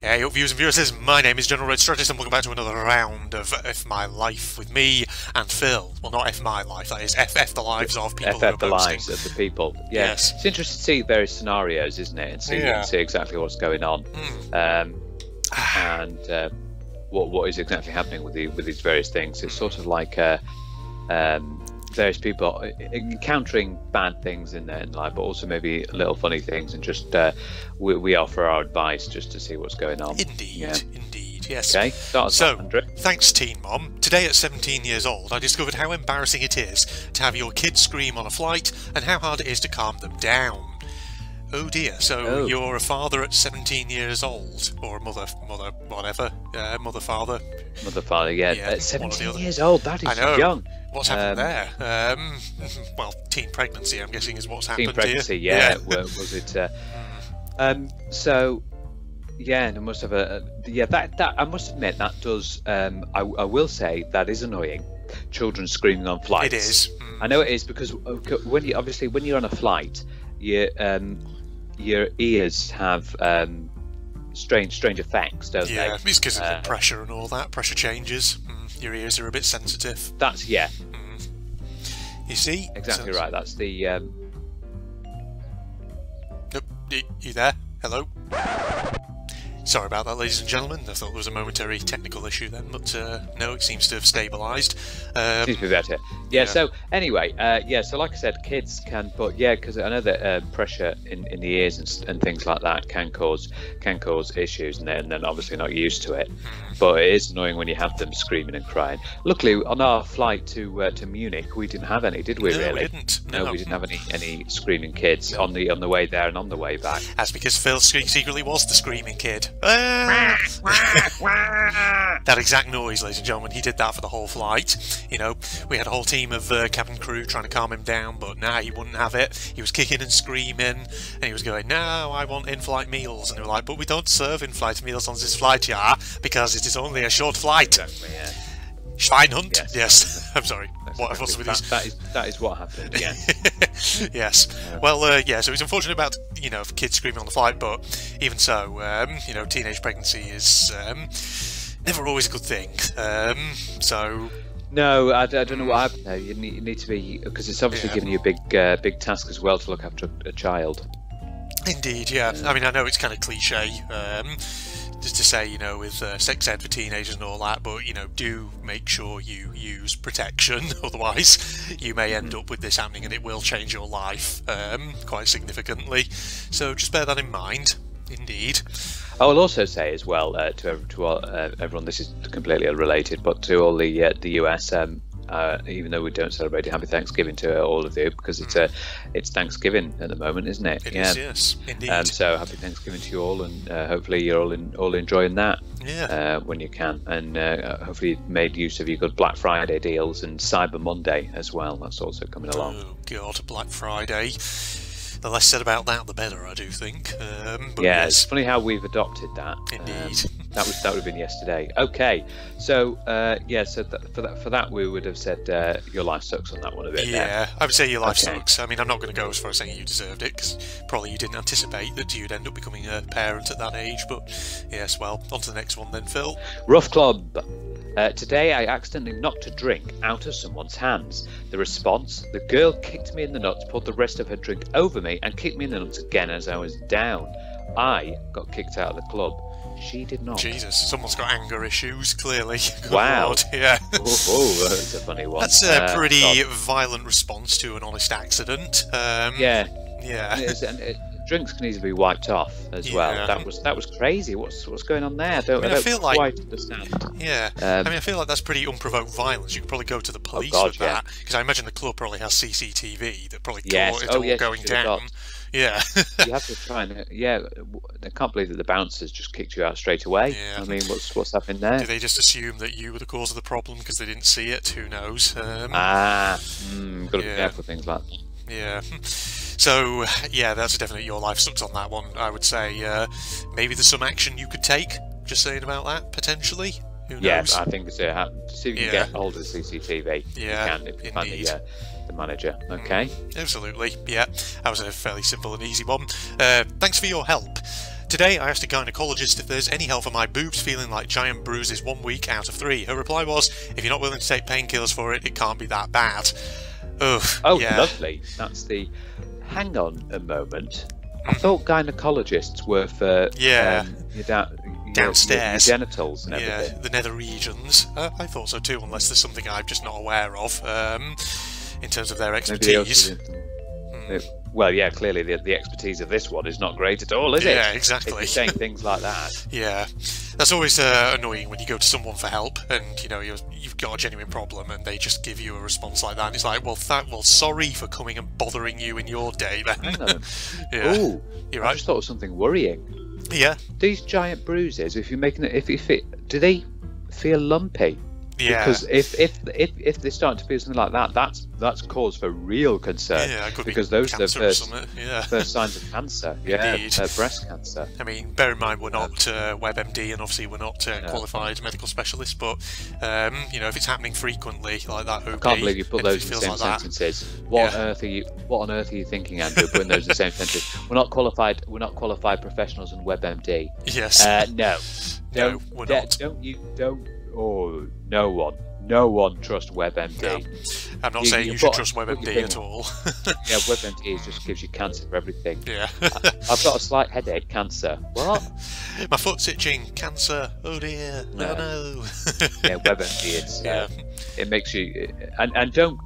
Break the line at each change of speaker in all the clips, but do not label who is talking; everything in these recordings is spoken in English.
Hey up viewers and viewers, my name is General Red Strategist and welcome back to another round of F My Life with me and Phil. Well, not F My Life, that is FF the lives of people who are
FF the
posting.
lives of the people. Yeah.
Yes.
It's interesting to see various scenarios, isn't it? And see exactly what's going on. And what is exactly happening with these various things. It's sort of like various people encountering bad things in their life, but also maybe little funny things, and just we offer our advice just to see what's going on.
Indeed, yes.
Okay,
so thanks Teen Mom. Today at 17 years old I discovered how embarrassing it is to have your kids scream on a flight and how hard it is to calm them down. Oh dear, so you're a father at 17 years old, or a mother, whatever, father,
yeah, at 17 years old, that is young.
What's happened there? Well, teen pregnancy, I'm guessing, is what's happened.
Teen pregnancy,
here.
Yeah. Was it? So, yeah, and I must have that I must admit that does. I will say that is annoying. Children screaming on flights.
It is.
I know it is, because when you're on a flight, your ears have strange effects, don't they?
Yeah, it's because of the pressure and all that. Pressure changes. Your ears are a bit sensitive.
That's You see?
Exactly
right. That's the.
Nope. You there? Hello? Sorry about that, ladies and gentlemen. I thought there was a momentary technical issue then, but no, it seems to have stabilised.
Seems to be better. Yeah. So anyway, so like I said, kids can, but because I know that pressure in the ears and things like that can cause issues, and then obviously not used to it. But it is annoying when you have them screaming and crying. Luckily, on our flight to Munich, we didn't have any, did we?
No,
really?
We didn't.
No, we didn't have any screaming kids on the way there and on the way back.
That's because Phil secretly was the screaming kid. That exact noise, ladies and gentlemen, he did that for the whole flight. You know, we had a whole team of cabin crew trying to calm him down, but he wouldn't have it. He was kicking and screaming, and he was going, "No, I want in-flight meals." And they were like, "But we don't serve in-flight meals on this flight, because it is only a short flight."
Exactly, yeah.
Schweinhund? Yes. I'm sorry. What was with these?
That is what happened. Yeah.
Yes. Well, so it's unfortunate about kids screaming on the flight, but even so, teenage pregnancy is never always a good thing. So.
No, I don't know what happened there. You need to be, because it's obviously giving you a big task as well to look after a child.
Indeed, yeah. I mean, I know it's kind of cliche, just to say, with sex ed for teenagers and all that, but do make sure you use protection, otherwise you may end up with this happening and it will change your life quite significantly. So just bear that in mind. Indeed.
I will also say as well to everyone, this is completely unrelated, but to all the US, even though we don't celebrate Happy Thanksgiving to all of you, because it's Thanksgiving at the moment, isn't it?
It is, yes, indeed.
So Happy Thanksgiving to you all, and hopefully you're all enjoying that.
Yeah.
When you can, and hopefully you've made use of your good Black Friday deals and Cyber Monday as well. That's also coming along.
Oh God, Black Friday. The less said about that, the better, I do think. But
yes. It's funny how we've adopted that.
Indeed.
That would have been yesterday. Okay, so for that we would have said your life sucks on that one a bit.
Yeah, I would say your life sucks. I mean, I'm not going to go as far as saying you deserved it, because probably you didn't anticipate that you'd end up becoming a parent at that age. But yes, well, on to the next one then, Phil.
Rough Club. Today I accidentally knocked a drink out of someone's hands. The response: the girl kicked me in the nuts, poured the rest of her drink over me, and kicked me in the nuts again as I was down. I got kicked out of the club. She did not.
Jesus, someone's got anger issues, clearly.
Wow.
Lord, yeah.
Oh, that's a funny one.
That's a pretty violent response to an honest accident.
Yeah.
And
drinks can easily be wiped off as well. That was crazy. What's going on there? I don't quite understand.
Yeah. I mean, I feel like that's pretty unprovoked violence. You could probably go to the police with that, because I imagine the club probably has CCTV that probably caught it all going down. Yeah.
You have to try and I can't believe that the bouncers just kicked you out straight away.
Yeah.
I mean, what's happening there?
Do they just assume that you were the cause of the problem because they didn't see it? Who knows?
Got to be careful with things like that.
Yeah. So, that's definitely your life sucks on that one, I would say. Maybe there's some action you could take, just saying about that, potentially. Who knows?
Yeah, I think see if you can get hold of the CCTV.
Yeah,
if you find the manager. Okay.
Absolutely, yeah. That was a fairly simple and easy one. Thanks for your help. Today I asked a gynecologist if there's any help for my boobs feeling like giant bruises 1 week out of 3. Her reply was, if you're not willing to take painkillers for it, it can't be that bad. Ugh,
oh,
yeah.
Lovely. That's the... Hang on a moment. I thought gynecologists were for
downstairs,
your genitals and
yeah,
everything.
the nether regions. I thought so too, unless there's something I'm just not aware of in terms of their expertise.
Well, yeah, clearly the expertise of this one is not great at all, is it?
Yeah, exactly.
If you're saying things like that.
Yeah, that's always annoying when you go to someone for help and you've got a genuine problem and they just give you a response like that. And it's like, well, sorry for coming and bothering you in your day then.
Hang on.
Yeah.
Ooh,
you're right.
I just thought of something worrying.
Yeah.
These giant bruises, if you're making it, do they feel lumpy?
Yeah.
Because if they're starting to feel something like that, that's cause for real concern.
Yeah, it could
because
be
those are
the
first signs of cancer.
Indeed.
Yeah, breast cancer.
I mean, bear in mind we're not WebMD, and obviously we're not qualified medical specialists. But if it's happening frequently like that,
I can't believe you put those in the same
like
sentences. What on earth are you thinking, Andrew? Putting those in the same sentences. We're not qualified professionals in WebMD.
Yes.
No,
we're not.
Oh, no one trusts WebMD.
No. I'm not saying you should trust WebMD at all.
Yeah, WebMD just gives you cancer for everything.
Yeah.
I've got a slight headache. Cancer. What?
My foot's itching. Cancer. Oh dear. No.
Yeah, WebMD. It makes you and don't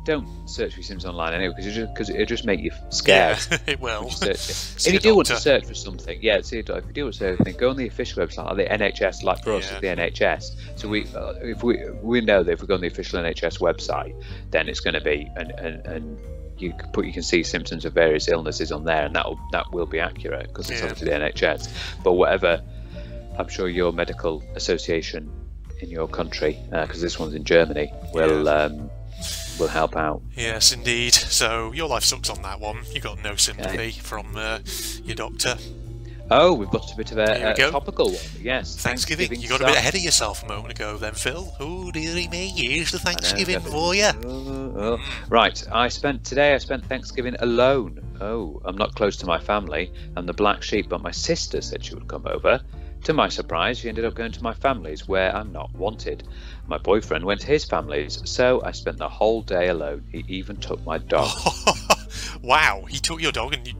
search for symptoms online anyway because it'll just make you scared.
Yeah, it will.
If you do want to search for something, if you do want to search for something, go on the official website, like the NHS, like for us, it's the NHS. So we know that if we go on the official NHS website, then it's going to be and you can see symptoms of various illnesses on there, and that will be accurate because it's obviously the NHS. But whatever, I'm sure your medical association in your country, because this one's in Germany, will help out.
Yes, indeed. So your life sucks on that one. You got no sympathy from your doctor.
Oh, we've got a bit of a topical one. Yes,
Thanksgiving. You got a bit ahead of yourself a moment ago, then, Phil. Oh dearie me, here's the Thanksgiving for you.
Right, today I spent Thanksgiving alone. Oh, I'm not close to my family. I'm the black sheep, but my sister said she would come over. To my surprise, she ended up going to my family's, where I'm not wanted. My boyfriend went to his family's, so I spent the whole day alone. He even took my dog.
Wow, he took your dog and you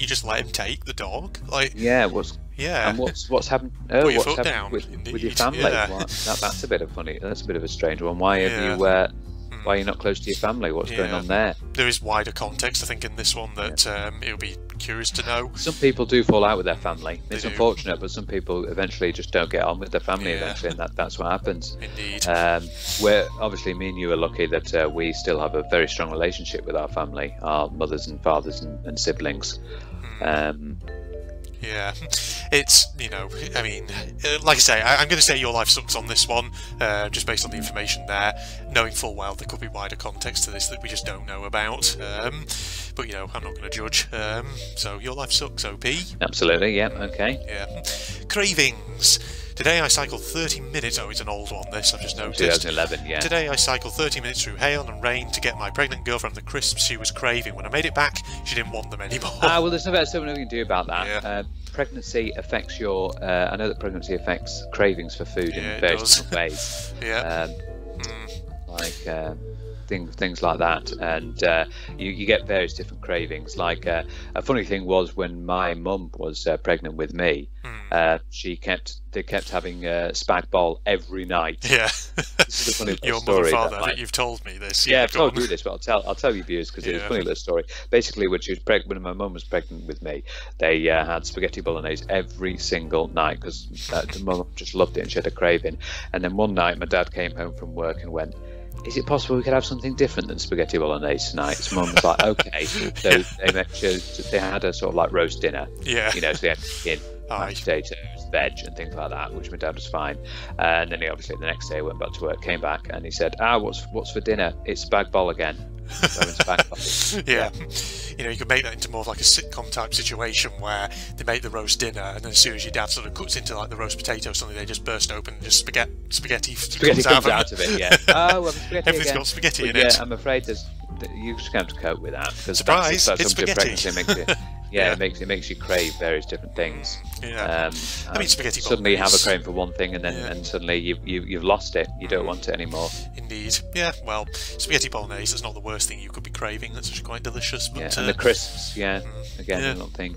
just let him take the dog?
Yeah, and what's happened?
Put your
what's
foot
happened
down,
with your family?
Yeah.
Well, that's a bit of funny. That's a bit of a strange one. Why have you? Why are you not close to your family? What's going on there?
There is wider context, I think, in this one that it'll be curious to know.
Some people do fall out with their family. It's unfortunate, but some people eventually just don't get on with their family eventually, and that's what happens.
Indeed.
Where obviously me and you are lucky that we still have a very strong relationship with our family, our mothers and fathers and siblings.
Yeah, it's, I mean, like I say, I'm going to say your life sucks on this one, just based on the information there, knowing full well there could be wider context to this that we just don't know about, but, I'm not going to judge, so your life sucks, OP.
Absolutely, yeah, okay.
Yeah. Cravings. Today I cycled 30 minutes, it's an old one this, I've just noticed.
2011, yeah.
Today I cycled 30 minutes through hail and rain to get my pregnant girlfriend the crisps she was craving. When I made it back, she didn't want them anymore.
Well, there's something we can do about that.
Yeah.
Pregnancy affects I know that pregnancy affects cravings for food in various different ways.
Yeah.
Things like that, and you get various different cravings. Like a funny thing was when my mum was pregnant with me, they kept having spag bol every night.
Yeah.
This is a funny little
your
story.
Your mother, father, you've told me this.
Yeah, I've told you this, but I'll tell you viewers because it's a funny little story. Basically, when my mum was pregnant with me, they had spaghetti bolognese every single night because the mum just loved it and she had a craving. And then one night, my dad came home from work and went, "Is it possible we could have something different than spaghetti bolognese tonight?" So Mum was like, "Okay." So they had a sort of like roast dinner.
Yeah.
So they had chicken, mashed potatoes, veg, and things like that, which my dad was fine. And then he obviously the next day went back to work, came back, and he said, "What's for dinner? It's spag bol again."
Yeah. You could make that into more of like a sitcom type situation where they make the roast dinner, and then as soon as your dad sort of cuts into like the roast potato or something, they just burst open and just spaghetti comes out of it.
Yeah. Spaghetti
Everything's
again.
got spaghetti in it.
Yeah, I'm afraid you just have to cope with that because
surprise,
that's
it's spaghetti.
Makes you, Yeah, it makes you crave various different things.
Yeah. I mean, spaghetti bolognese.
Suddenly you have a craving for one thing, and then and suddenly you've lost it. You don't want it anymore.
Indeed. Yeah. Well, spaghetti bolognese is not the worst thing you could be craving. That's actually quite delicious. But,
and the crisps. Yeah. Again, another thing.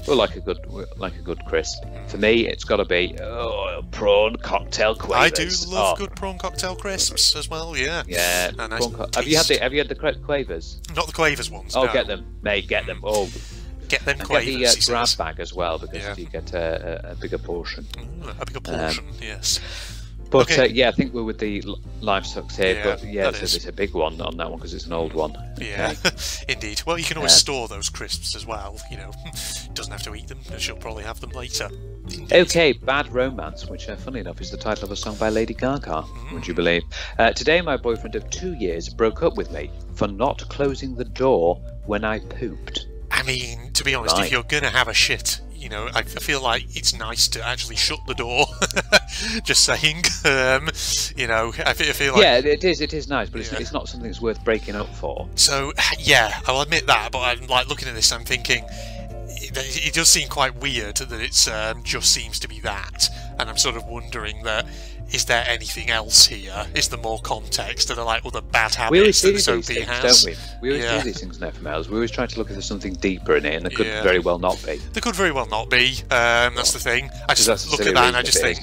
Well, like a good crisp. For me, it's got to be prawn cocktail quavers.
I do love good prawn cocktail crisps as well. Yeah.
Yeah.
Nice
have you had the quavers?
Not the quavers ones.
Oh,
no.
get them, mate. Get them. Oh,
get them quavers.
Get the grab bag as well, because you get a bigger portion.
A bigger portion. Yes.
But I think we're with the livestock here.
Yeah,
but yeah, it's a big one on that one because it's an old one.
Yeah, indeed. Well, you can always store those crisps as well. You know, doesn't have to eat them. She'll probably have them later. Indeed.
Okay, Bad Romance, which, funnily enough, is the title of a song by Lady Gaga. Would you believe? Today, my boyfriend of 2 years broke up with me for not closing the door when I pooped.
I mean, to be honest, if you're gonna have a shit, you know, I feel like it's nice to actually shut the door. Just saying, you know, I feel like
it is nice, but it's not something that's worth breaking up for.
So yeah, I'll admit that, but I'm like looking at this, I'm thinking it does seem quite weird that it's just seems to be that, and I'm sort of wondering that. Is there anything else here? Is there more context? Are there like other bad habits that this OP has?
Don't we? We always do these things in FMLs. We always try to look if there's something deeper in it, and there could very well not be.
There could very well not be. That's the thing. I just look at that and I just think,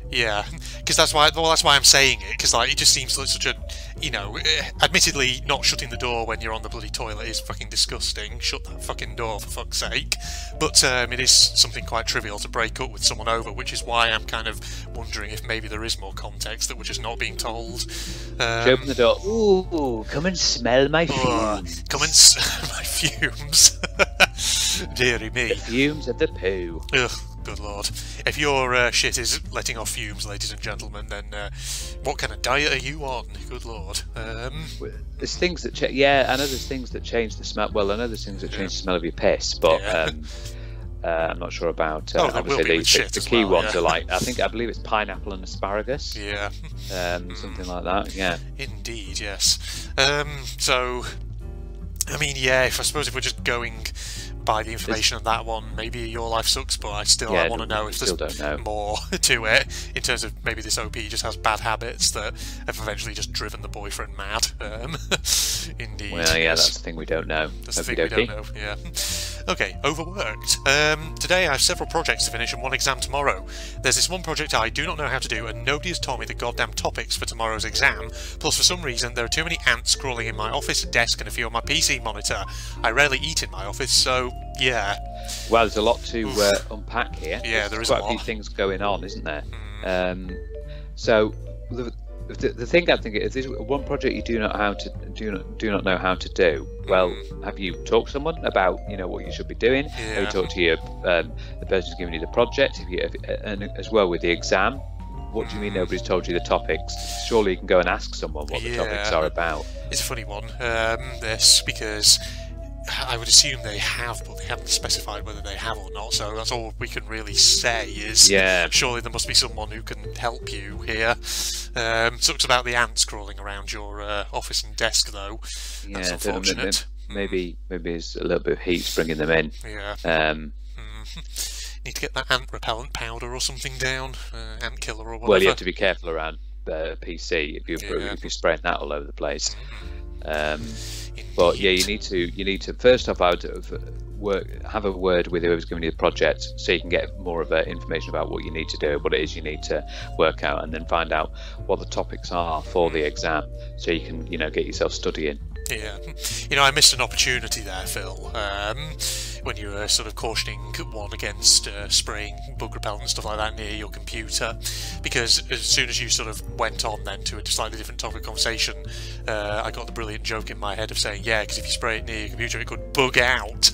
yeah, because that's why I'm saying it. Because like it just seems like such a, you know, admittedly not shutting the door when you're on the bloody toilet is fucking disgusting. Shut that fucking door for fuck's sake. But it is something quite trivial to break up with someone over, which is why I'm kind of wondering if maybe there is more context that we're just not being told.
She opened the door. Ooh, come and smell my fumes.
Come and smell my fumes. Deary me.
The fumes of the poo.
Ugh, good lord. If your shit is letting off fumes, ladies and gentlemen, then what kind of diet are you on? Good lord.
There's things that I know there's things that change the smell. Well, I know there's things that change the smell of your piss, but I'm not sure about. Obviously, the key ones are like I believe it's pineapple and asparagus.
Yeah.
Something like that. Yeah.
Indeed, yes. So, I mean, I suppose if we're just going by the information on that one, maybe your life sucks, but I want to know if there's more to it in terms of maybe this OP just has bad habits that have eventually just driven the boyfriend mad. Indeed.
Well, that's the thing we don't know.
That's the thing we don't know, yeah. Okay, overworked. Today I have several projects to finish and one exam tomorrow. There's this one project I do not know how to do and nobody has told me the goddamn topics for tomorrow's exam, plus for some reason there are too many ants crawling in my office desk and a few on my PC monitor. I rarely eat in my office, so yeah.
Well, there's a lot to unpack here.
Yeah, there is
quite a few things going on, isn't there? So the thing I think is, this one project you do not know how to do. Well, have you talked to someone about what you should be doing?
Yeah.
Have you talked to the person who's giving you the project? And as well with the exam, what do you mean nobody's told you the topics? Surely you can go and ask someone what the topics are about.
It's a funny one, this, because I would assume they have, but they haven't specified whether they have or not, so that's all we can really say is surely there must be someone who can help you here. Talks about the ants crawling around your office and desk, though. That's unfortunate.
Maybe it's a little bit of heat bringing them in.
Yeah. Need to get that ant repellent powder or something down, ant killer or whatever.
Well, you have to be careful around PC if you're spraying that all over the place. But you need to first off, I would have a word with whoever's giving you the project, so you can get more of information about what you need to do, what it is you need to work out, and then find out what the topics are for the exam, so you can get yourself studying.
Yeah, I missed an opportunity there, Phil, when you were sort of cautioning one against spraying bug repellent and stuff like that near your computer, because as soon as you sort of went on then to a slightly different topic of conversation, I got the brilliant joke in my head of saying, yeah, because if you spray it near your computer it could bug out.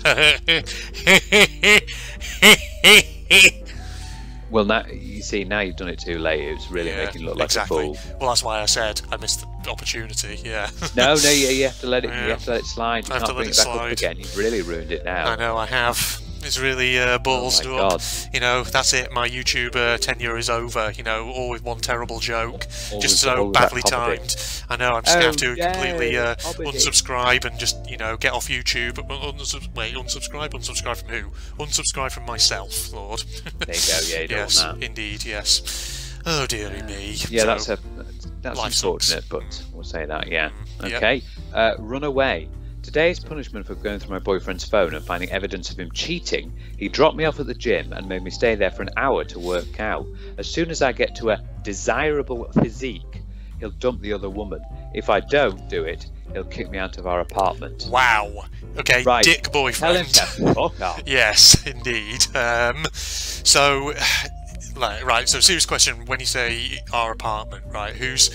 Well, now you've done it too late. It's really making you look like a fool.
Well, that's why I said I missed the opportunity. Yeah.
No, you have to let it. You have to let it slide. You can't bring it back up again. You've really ruined it now.
I know, I have. It's really balls
Oh my
up.
God.
You know, that's it. My YouTube tenure is over. You know, all with one terrible joke,
All
just
with
so
that
badly
comedy.
timed. I know. I'm just gonna have to
yay,
completely
comedy.
unsubscribe and just get off YouTube. Wait, unsubscribe. Unsubscribe from who? Unsubscribe from myself, Lord.
There you go. Yeah, you don't
Yes,
want that.
indeed. Yes. Oh dearie me.
Yeah,
So,
that's
life
unfortunate,
sucks.
but we'll say that. Yeah.
Yep.
Okay. Run away. Today's punishment for going through my boyfriend's phone and finding evidence of him cheating, he dropped me off at the gym and made me stay there for an hour to work out. As soon as I get to a desirable physique, he'll dump the other woman. If I don't do it, he'll kick me out of our apartment.
Wow. Okay,
Right.
dick
Tell him
boyfriend.
to fuck off.
Yes, indeed. So, right. So, serious question. When you say our apartment, right? Who's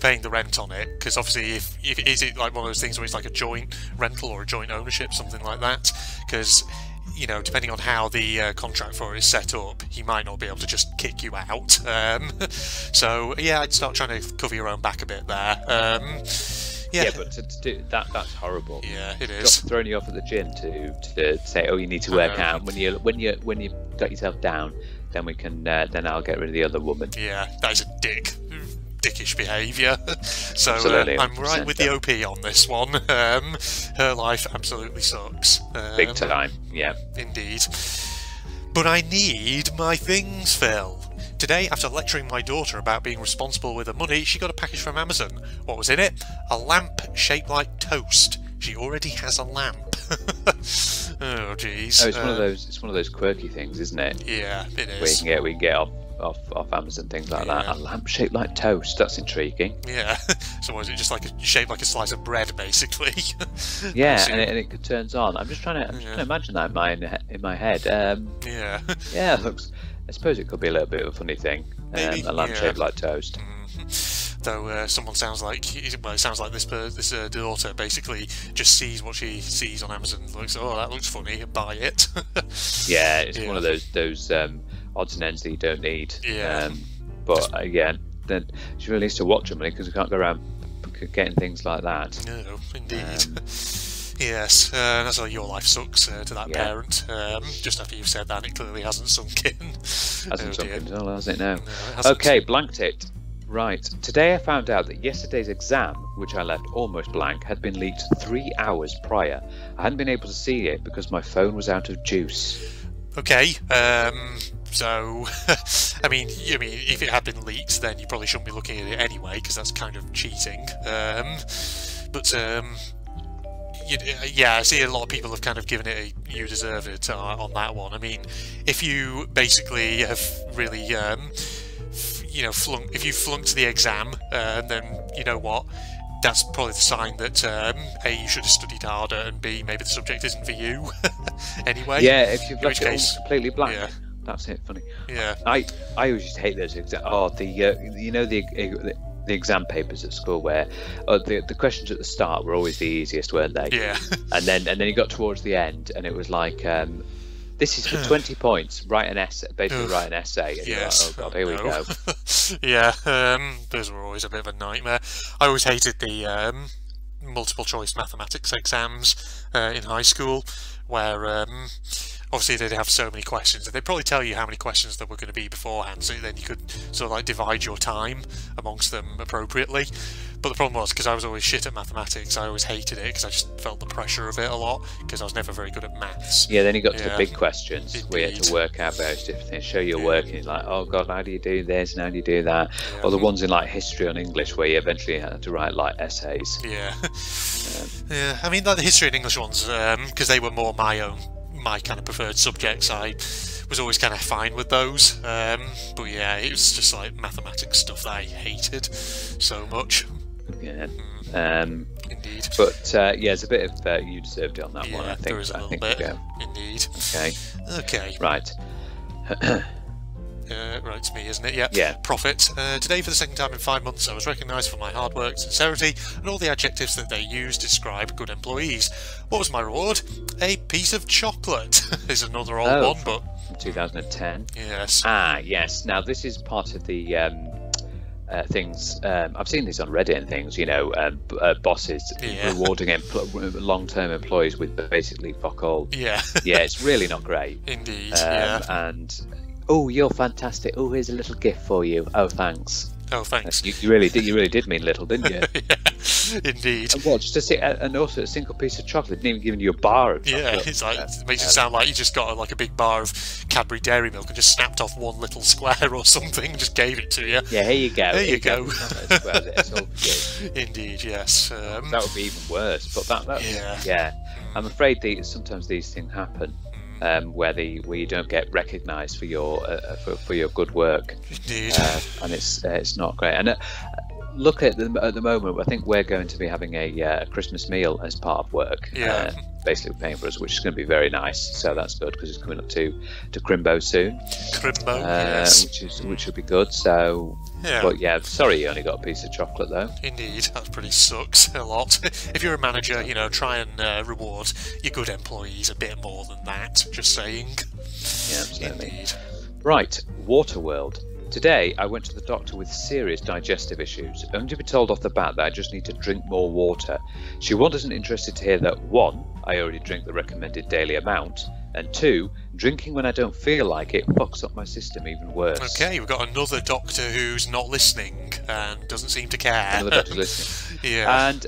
paying the rent on it? Because obviously, if is it like one of those things where it's like a joint rental or a joint ownership, something like that? Because depending on how the contract for it is set up, he might not be able to just kick you out. So yeah, I'd start trying to cover your own back a bit there. Yeah,
But to do that's horrible.
yeah, it is.
Throwing you off at the gym to say, oh, you need to work out. When you got yourself down, then we can then I'll get rid of the other woman.
Yeah, that is a dickish behaviour. So
Absolutely,
I'm right
100%
with the OP on this one. Her life absolutely sucks.
Big time. Yeah.
Indeed. But I need my things, Phil. Today, after lecturing my daughter about being responsible with her money, she got a package from Amazon. What was in it? A lamp shaped like toast. She already has a lamp. Oh, jeez.
Oh, it's one of those. It's one of those quirky things, isn't it?
Yeah, it
We
is.
can get off Amazon things like that.
Yeah.
A lamp shaped like toast. That's intriguing.
Yeah. So was it just like shaped like a slice of bread, basically?
Yeah, and it turns on. I'm just trying to imagine that in my head.
Yeah.
Yeah, it looks. I suppose it could be a little bit of a funny thing.
Maybe,
A lamp
yeah.
shaped like toast.
Though someone sounds like, well, it sounds like this daughter basically just sees what she sees on Amazon and looks, oh, that looks funny, and buy it.
Yeah, it's
Yeah.
one of those odds and ends that you don't need.
Yeah.
But again, then she really needs to watch them because we can't go around getting things like that.
No, indeed. Yes, that's how your life sucks to that
Yeah.
parent. Just after you've said that, it clearly hasn't sunk in.
Hasn't
Oh, dear.
something at all, has it now?
No, it hasn't.
Okay, blanked it. Right. Today I found out that yesterday's exam, which I left almost blank, had been leaked 3 hours prior. I hadn't been able to see it because my phone was out of juice.
Okay, so I mean, if it had been leaked, then you probably shouldn't be looking at it anyway, because that's kind of cheating. Yeah, I see a lot of people have kind of given it a "you deserve it" on that one. I mean, if you basically have really, if you flunked the exam, then you know what. That's probably the sign that A, you should have studied harder, and B, maybe the subject isn't for you anyway.
Yeah, if you've
In
left
which
it
case,
all completely blank.
yeah.
That's it, funny.
Yeah.
I always used to hate those exams. Oh, the exam papers at school where the questions at the start were always the easiest, weren't they?
Yeah.
And then you got towards the end and it was like, this is for 20 points. Write an essay, basically write an essay. And
Yes.
you're like, oh god, here we
no.
go.
Yeah. Those were always a bit of a nightmare. I always hated the multiple choice mathematics exams in high school, where obviously they'd have so many questions, and they'd probably tell you how many questions there were going to be beforehand, so then you could sort of like divide your time amongst them appropriately. But the problem was, because I was always shit at mathematics, I always hated it because I just felt the pressure of it a lot, because I was never very good at maths.
Yeah, then you got to the
Yeah.
big questions where you had
Indeed.
to work out various different things, show your
Yeah.
work, and you're like, oh god, how do you do this and how do you do that?
Yeah.
Or the ones in like history and English where you eventually had to write like essays.
Yeah. Yeah, I mean, like the history and English ones, because they were more my kind of preferred subjects, I was always kind of fine with those. But yeah, it was just like mathematics stuff that I hated so much.
Yeah.
Indeed.
But yeah, there's a bit of you deserved it on that one.
Yeah,
I think.
there is a little bit.
Yeah.
Indeed.
Okay.
Okay.
Right.
Right, it's me, isn't it? Yeah.
Yeah.
Profit. Today, for the second time in 5 months, I was recognised for my hard work, sincerity, and all the adjectives that they use to describe good employees. What was my reward? A piece of chocolate. Is another old one, but
2010.
yes.
Ah, yes. Now this is part of the things. I've seen this on Reddit and things. Bosses rewarding long-term employees with basically fuck all.
Yeah.
Yeah, it's really not great.
Indeed.
And oh, you're fantastic. Oh, here's a little gift for you. Oh, thanks.
Oh, thanks.
You really did mean little, didn't you?
Yeah, indeed.
And what? And also a single piece of chocolate. Didn't even give you a bar of chocolate.
Yeah, it's like it makes it sound like you just got like a big bar of Cadbury Dairy Milk and just snapped off one little square or something, and just gave it to you.
Yeah, here you go.
There you go.
It's all for you.
Indeed, yes.
That would be even worse. But yeah. I'm afraid sometimes these things happen. Where you don't get recognised for your good work.
Indeed.
And it's not great. And look at the moment, I think we're going to be having a Christmas meal as part of work.
Yeah.
Basically paying for us, which is going to be very nice. So that's good because it's coming up to Crimbo soon.
Crimbo, yes.
Which will be good. So.
Yeah.
But yeah, sorry you only got a piece of chocolate though.
Indeed, that pretty sucks a lot. If you're a manager, try and reward your good employees a bit more than that. Just saying.
Yeah, absolutely.
Indeed.
Right, Waterworld. Today I went to the doctor with serious digestive issues, only to be told off the bat that I just need to drink more water. She wasn't interested to hear that 1, I already drink the recommended daily amount, and 2, drinking when I don't feel like it fucks up my system even worse.
Okay, we've got another doctor who's not listening and doesn't seem to care.
Another doctor listening.
Yeah.
And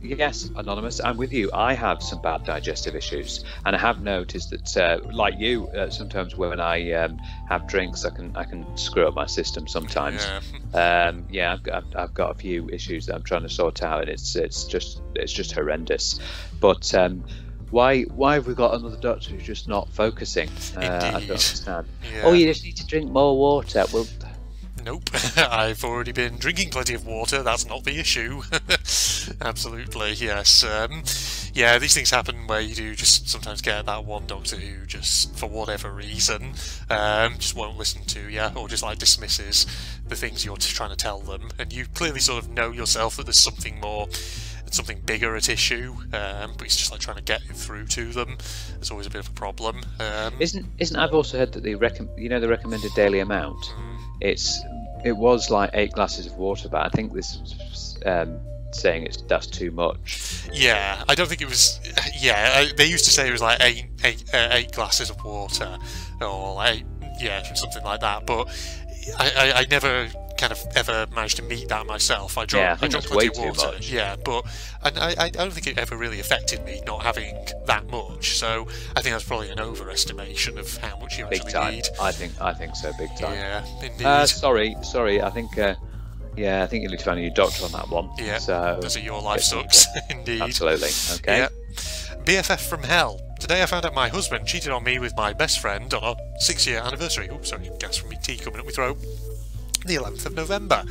yes, Anonymous, I'm with you. I have some bad digestive issues, and I have noticed that, like you, sometimes when I have drinks, I can screw up my system sometimes.
Yeah.
I've got a few issues that I'm trying to sort out, and it's just horrendous. But why have we got another doctor who's just not focusing? I don't understand.
Yeah.
Oh, you just need to drink more water. Well,
nope. I've already been drinking plenty of water. That's not the issue. Absolutely, yes. Yeah, these things happen where you do just sometimes get that one doctor who just, for whatever reason, just won't listen to you, or just like dismisses the things you're trying to tell them, and you clearly sort of know yourself that there's something bigger at issue, but it's just like trying to get it through to them. There's always a bit of a problem.
Isn't I've also heard that the recommended daily amount, it was like 8 glasses of water, but I think this is saying that's too much.
Yeah, I don't think it was. Yeah, they used to say it was like eight glasses of water, or like something like that. But I never kind of ever managed to meet that myself. I drank plenty of water. Yeah, but I don't think it ever really affected me not having that much. So I think that's probably an overestimation of how much you actually need.
I think so, big time.
Yeah, indeed.
Sorry. I think you need to find a new doctor on that one.
Yeah,
so
because your life sucks. Indeed.
Absolutely. Okay.
Yeah. BFF from hell. Today I found out my husband cheated on me with my best friend on our 6-year anniversary. Oops, sorry, gas from me tea coming up my throat. The 11th of November.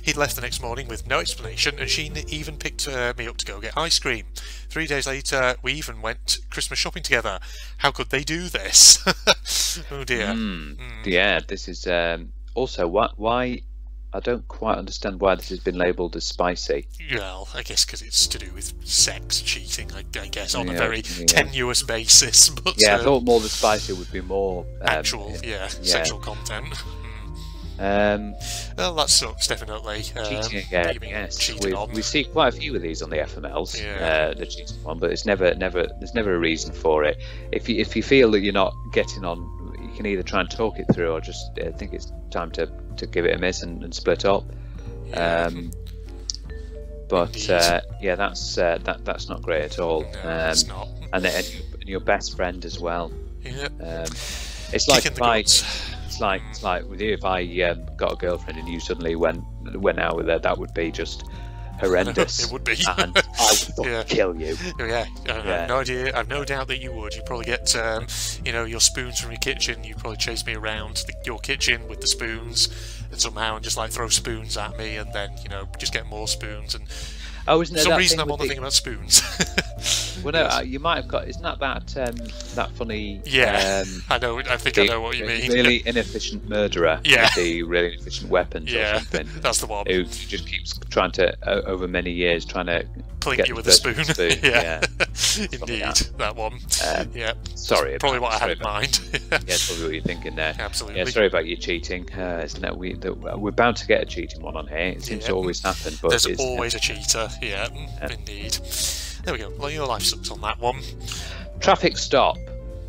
He'd left the next morning with no explanation, and she even picked me up to go get ice cream. 3 days later, we even went Christmas shopping together. How could they do this? Oh dear.
Yeah, this is also why I don't quite understand why this has been labelled as spicy.
Well, I guess because it's to do with sex cheating, I guess, on a very tenuous basis. But
I thought more the spicy would be more
actual, sexual content. Well, that sucks, definitely.
Cheating again, yes. We see quite a few of these on the FMLs, the cheating one, but there's never a reason for it. If you feel that you're not getting on, you can either try and talk it through, or just think it's time to give it a miss and split up. But that's not great at all.
No, it's not.
And your best friend as well.
Yeah.
It's like it's like with you. If I got a girlfriend and you suddenly went out with her, that would be just horrendous.
It would be.
And I would kill you.
Yeah, I have no idea. I've no doubt that you would. You'd probably get, your spoons from your kitchen. You'd probably chase me around your kitchen with the spoons, and somehow just like throw spoons at me, and then just get more spoons. And
for some
reason I'm on the thing about spoons.
Well, no, you might have got. Isn't that that funny?
Yeah, I know. I think I know what you mean.
Really inefficient murderer.
Yeah.
With the really inefficient weapons or something.
That's the one.
Who just keeps trying to, over many years, trying to
clink you with a spoon. Yeah. Indeed, that one. Yeah.
Sorry.
Probably what I had in mind.
Yeah, that's probably what you're thinking there.
Absolutely.
Yeah, sorry about your cheating. Isn't that we're bound to get a cheating one on here. It seems to always happen. But
there's always a cheater. Yeah, indeed. There we go. Well, your life sucks on that one.
Traffic stop.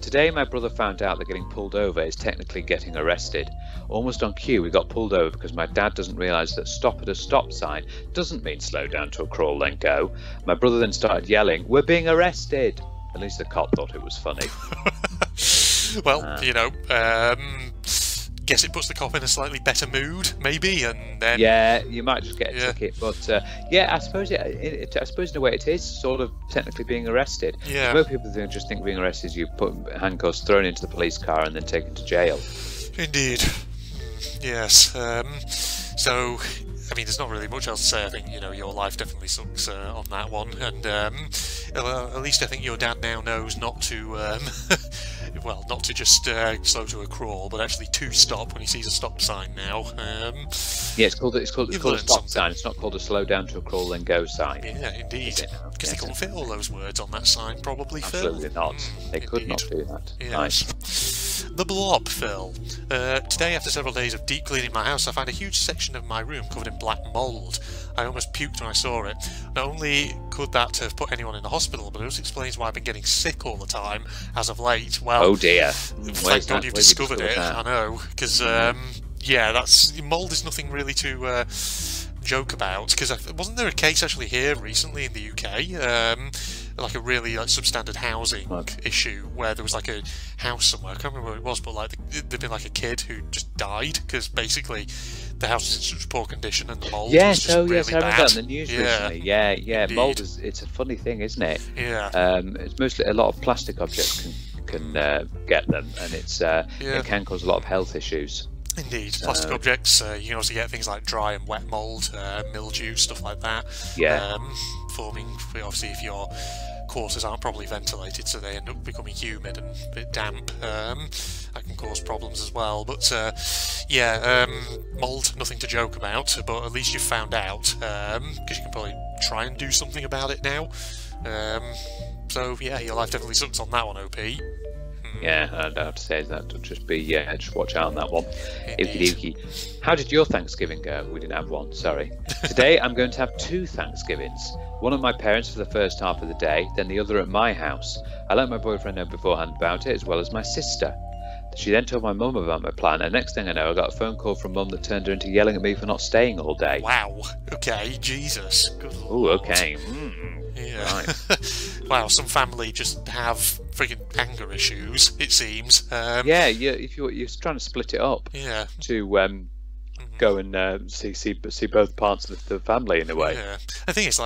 Today, my brother found out that getting pulled over is technically getting arrested. Almost on cue, we got pulled over because my dad doesn't realise that stop at a stop sign doesn't mean slow down to a crawl, then go. My brother then started yelling, "We're being arrested!" At least the cop thought it was funny.
Well, guess it puts the cop in a slightly better mood, maybe, and then
you might just get a ticket. But I suppose I suppose in a way it is sort of technically being arrested.
Yeah.
Most people just think being arrested is you put handcuffs, thrown into the police car, and then taken to jail.
Indeed. Yes. So, I mean, there's not really much else to say. I think, your life definitely sucks on that one. And, at least I think your dad now knows not to, not to just slow to a crawl, but actually to stop when he sees a stop sign now.
It's called a stop sign. It's not called a slow down to a crawl then go sign.
Yeah, indeed. Because they couldn't fit all those words on that sign, probably, Phil.
Absolutely not. They could not do that.
Yes.
Nice.
The Blob, Phil. Today, after several days of deep cleaning my house, I found a huge section of my room covered in black mould. I almost puked when I saw it. Not only could that have put anyone in the hospital, but it also explains why I've been getting sick all the time as of late. Well,
oh dear.
Thank God you've discovered it. I know, because that's mould is nothing really to joke about. Because wasn't there a case actually here recently in the UK? Like a really substandard housing issue where there was like a house somewhere, I can't remember what it was, but there'd been like a kid who just died because basically the house was in such poor condition and the mould was just really
I remember
bad.
that in the news recently. Yeah, mould it's a funny thing, isn't it?
Yeah.
It's mostly a lot of plastic objects can get them, and it can cause a lot of health issues.
Indeed, plastic objects. You can also get things like dry and wet mould, mildew, stuff like that.
Yeah.
Forming, obviously, if your quarters aren't properly ventilated, so they end up becoming humid and a bit damp. That can cause problems as well. But mould, nothing to joke about. But at least you've found out, because you can probably try and do something about it now. So yeah, your life definitely sucks on that one, OP.
Yeah, I'd have to say that. Just watch out on that one. Okie dokie. How did your Thanksgiving go? We didn't have one, sorry. Today I'm going to have 2 Thanksgivings. One at my parents' for the first half of the day, then the other at my house. I let my boyfriend know beforehand about it, as well as my sister. She then told my mum about my plan, and next thing I know, I got a phone call from mum that turned her into yelling at me for not staying all day.
Wow. Okay, Jesus. Good Lord.
Oh, okay.
Yeah.
Right.
Wow, some family just have freaking anger issues, it seems.
If you're trying to split it up.
Yeah.
To go and see both parts of the family in a way.
Yeah. The thing is,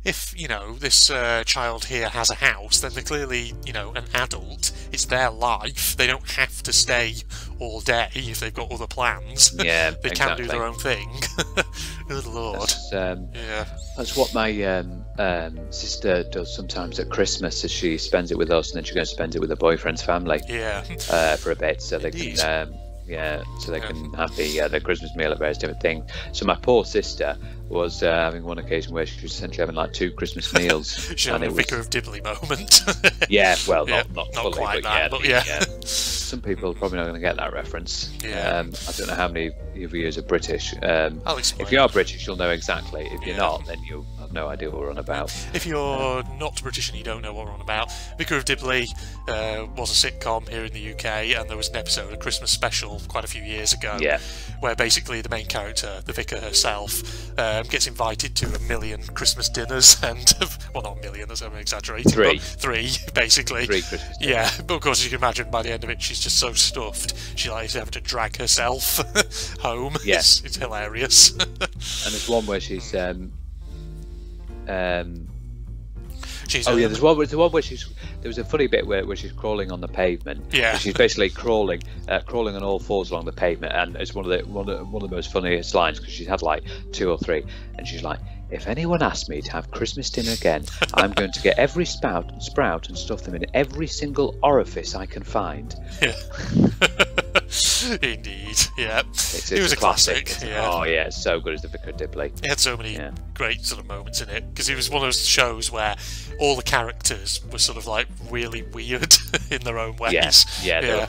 if this child here has a house, then they're clearly an adult. It's their life. They don't have to stay all day if they've got other plans.
Yeah,
they can do their own thing. Good Lord.
That's what my sister does sometimes at Christmas. Is she spends it with us, and then she goes and spends it with her boyfriend's family.
Yeah.
For a bit, so they can. So they can have their Christmas meal at various different things. So my poor sister was having one occasion where she was essentially having 2 Christmas meals.
She had a Vicar of Dibley moment.
Not fully,
quite that, but yeah.
Some people are probably not going to get that reference.
Yeah.
I don't know how many of you are British.
I'll explain.
If you are British, you'll know exactly. If you're not, then you'll have no idea what we're on about.
If you're not British and you don't know what we're on about, Vicar of Dibley was a sitcom here in the UK, and there was an episode, a Christmas special, quite a few years ago, where basically the main character, the vicar herself, gets invited to 1 million Christmas dinners, and well, not 1 million, that's exaggerating.
3.
3, basically.
3 Christmas dinners.
Yeah, but of course you can imagine by the end of it she's just so stuffed she likes having to drag herself home.
Yes,
it's hilarious.
And there's one where she's there's one where there was a funny bit where she's crawling on the pavement.
Yeah.
She's basically crawling on all fours along the pavement, and it's one of the most funniest lines because she's had 2 or 3, and she's like, if anyone asks me to have Christmas dinner again, I'm going to get every sprout and stuff them in every single orifice I can find.
Yeah. Indeed, yeah.
It
was a classic. Yeah.
Oh yeah, it's so good as the Vicar of Dibley.
It had so many great sort of moments in it, because it was one of those shows where all the characters were sort of like really weird in their own ways.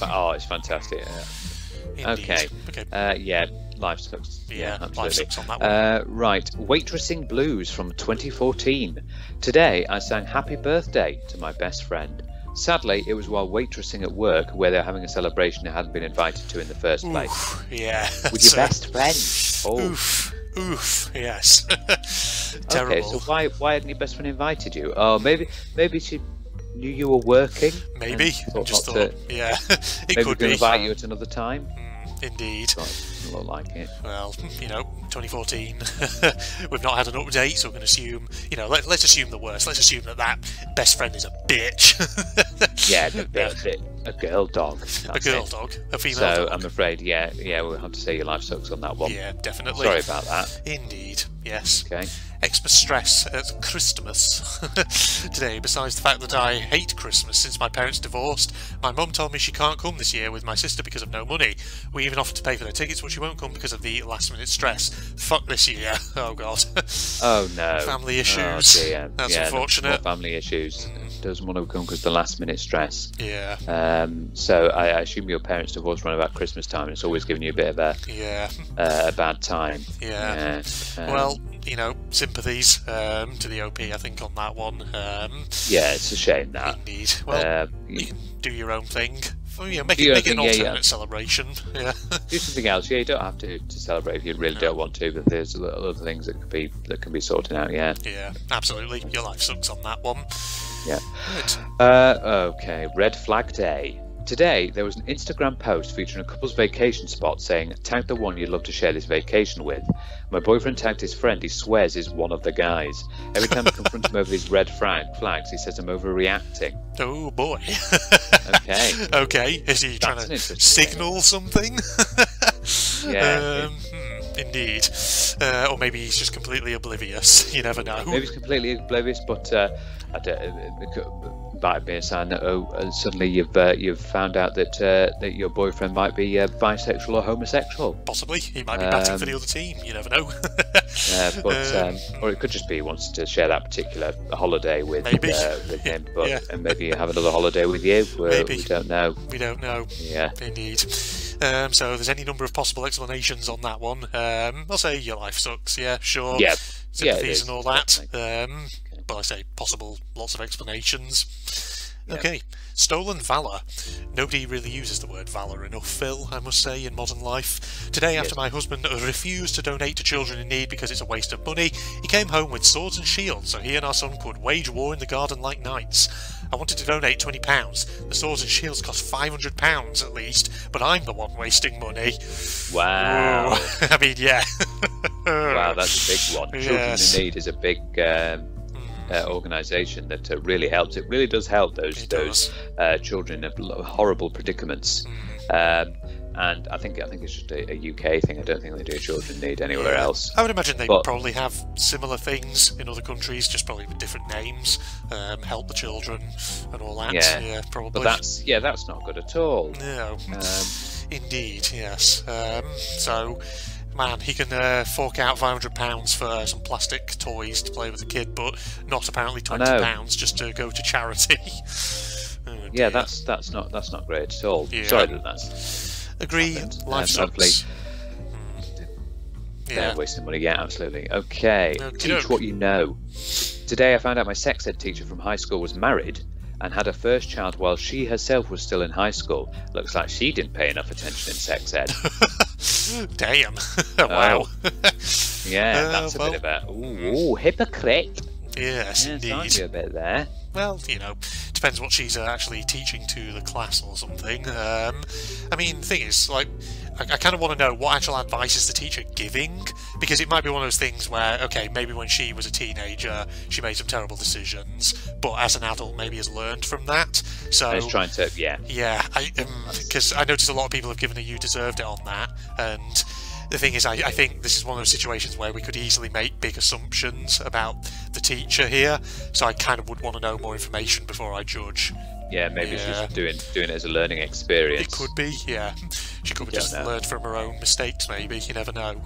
Oh, it's fantastic. Yeah. Okay. Life sucks.
Yeah,
absolutely.
life sucks on that one.
Right, Waitressing Blues from 2014. Today I sang Happy Birthday to my best friend. Sadly, it was while waitressing at work, where they were having a celebration I hadn't been invited to in the first place.
Yeah.
With your best friend. Oh.
Oof. Yes. Terrible.
Okay, so why hadn't your best friend invited you? Oh, maybe she knew you were working.
Maybe. Just thought. Yeah. It
maybe
could
be.
Maybe
invite you at another time.
Indeed.
Doesn't look like it.
Well, 2014. We've not had an update, so we're going to assume. Let's assume the worst. Let's assume that best friend is a bitch.
A girl dog.
A girl dog. A female dog.
So I'm afraid, we'll have to say your life sucks on that one.
Yeah, definitely.
Sorry about that.
Indeed. Yes.
Okay.
Extra stress at Christmas today. Besides the fact that I hate Christmas since my parents divorced, my mum told me she can't come this year with my sister because of no money. We even offered to pay for their tickets, but she won't come because of the last-minute stress. Fuck this year. Oh God.
Oh no.
Family issues.
Oh, dear.
That's unfortunate.
Family issues. Doesn't want to come because of the last-minute stress.
Yeah.
So I assume your parents divorced around about Christmas time, and it's always giving you a bit of a bad time.
Yeah. Well, sympathies to the OP, I think, on that one.
Yeah, it's a shame that.
Indeed. Well, you can do your own thing. Make it an alternate celebration. Yeah.
Do something else. Yeah, you don't have to celebrate if you really don't want to, but there's other things that can be sorted out. Yeah.
Yeah, absolutely. Your life sucks on that one.
Yeah.
Right.
Okay. Red Flag Day. Today, there was an Instagram post featuring a couple's vacation spot saying, "Tag the one you'd love to share this vacation with." My boyfriend tagged his friend he swears is one of the guys. Every time I confront him over these red flags, he says I'm overreacting.
Oh boy.
Okay.
Okay. Is he trying to signal something?
Yeah.
Indeed. Or maybe he's just completely oblivious. You never know.
Maybe he's completely oblivious, but I don't. Might be a sign that suddenly you've found out that your boyfriend might be bisexual or homosexual.
Possibly, he might be batting for the other team. You never know.
Or it could just be he wants to share that particular holiday with him, and maybe have another holiday with you.
Maybe.
We don't know.
We don't know.
Yeah,
indeed. So there's any number of possible explanations on that one. I'll say your life sucks. Yeah, sure.
Yeah,
sympathies and all that. But I say possible, lots of explanations. Yeah. Okay, stolen valour. Nobody really uses the word valour enough, Phil, I must say, in modern life. Today, after my husband refused to donate to children in need because it's a waste of money, he came home with swords and shields so he and our son could wage war in the garden like knights. I wanted to donate £20. The swords and shields cost £500 at least, but I'm the one wasting money.
Wow.
Whoa. I mean, yeah.
Wow, that's a big one. Children in Need is a big organisation that really helps. It really does help those children in horrible predicaments. And I think it's just a UK thing. I don't think they do children need anywhere else.
I would imagine they probably have similar things in other countries, just probably with different names. Help the children and all that. Yeah, probably.
But that's not good at all.
No. Indeed, yes. So, man, he can fork out £500 for some plastic toys to play with the kid, but not apparently £20 just to go to charity.
Yeah, that's not great at all.
Yeah.
Sorry that that's.
Agree. Life sucks.
They're wasting money. Yeah, absolutely. Okay. Teach what you know. Today I found out my sex ed teacher from high school was married and had a first child while she herself was still in high school. Looks like she didn't pay enough attention in sex ed.
Damn. Wow.
Yeah, that's a bit of a hypocrite.
Yes, indeed.
Aren't you a bit there?
Well, depends what she's actually teaching to the class or something. I mean, the thing is, like, I kind of want to know what actual advice is the teacher giving, because it might be one of those things where, okay, maybe when she was a teenager, she made some terrible decisions, but as an adult, maybe has learned from that. So
it's trying to,
yeah, because I noticed a lot of people have given a "you deserved it" on that, and the thing is, I think this is one of those situations where we could easily make big assumptions about the teacher here, so I kind of would want to know more information before I judge.
Yeah, maybe she's doing it as a learning experience.
It could be, yeah. She could have just learned from her own mistakes, maybe. You never know.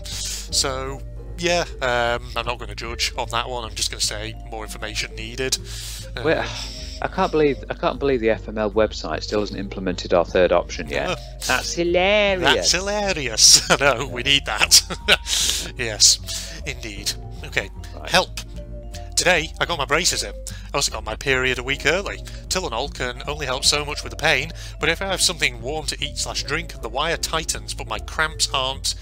So, yeah, I'm not going to judge on that one. I'm just going to say more information needed.
Well, I can't believe the FML website still hasn't implemented our third option yet. That's hilarious.
That's hilarious. I know, we need that. Yes, indeed. Okay, right. Help. Today, I got my braces in. I also got my period a week early. Tylenol can only help so much with the pain, but if I have something warm to eat/drink, the wire tightens, but my cramps aren't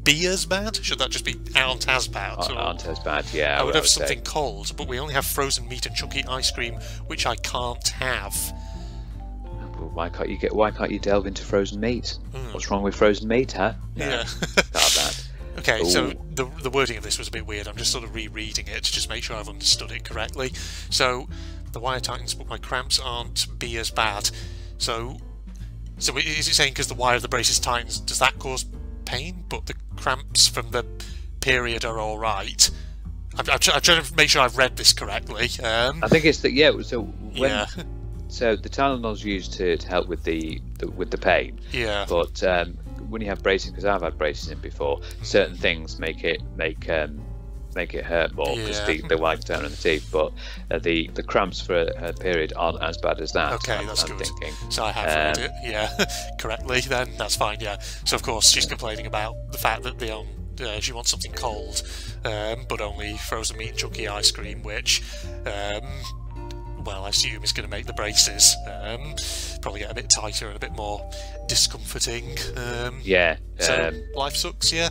as bad. Should that just be aren't as bad?
Aren't as bad, yeah.
I would have something cold, but we only have frozen meat and chunky ice cream, which I can't have.
Well, why can't you delve into frozen meat? What's wrong with frozen meat, huh? No,
yeah.
Not bad.
Okay,
Ooh.
so the wording of this was a bit weird. I'm just sort of rereading it to just make sure I've understood it correctly. So, the wire tightens, but my cramps aren't as bad. So is it saying because the wire of the braces tightens, does that cause pain, but the cramps from the period are all right? I'm trying to make sure I've read this correctly. I
think it's that. Yeah. So the Tylenol's used to help with the pain. Yeah. But when you have braces, because I've had braces in before, certain things make it hurt more because the white down in the teeth. But the cramps for her period aren't as bad as that.
Okay, that's good. Thinking. So I have read it, correctly. Then that's fine. Yeah. So of course she's complaining about the fact that she wants something cold, but only frozen meat and chunky ice cream, which. Well, I assume is going to make the braces probably get a bit tighter and a bit more discomforting. So life sucks, yeah.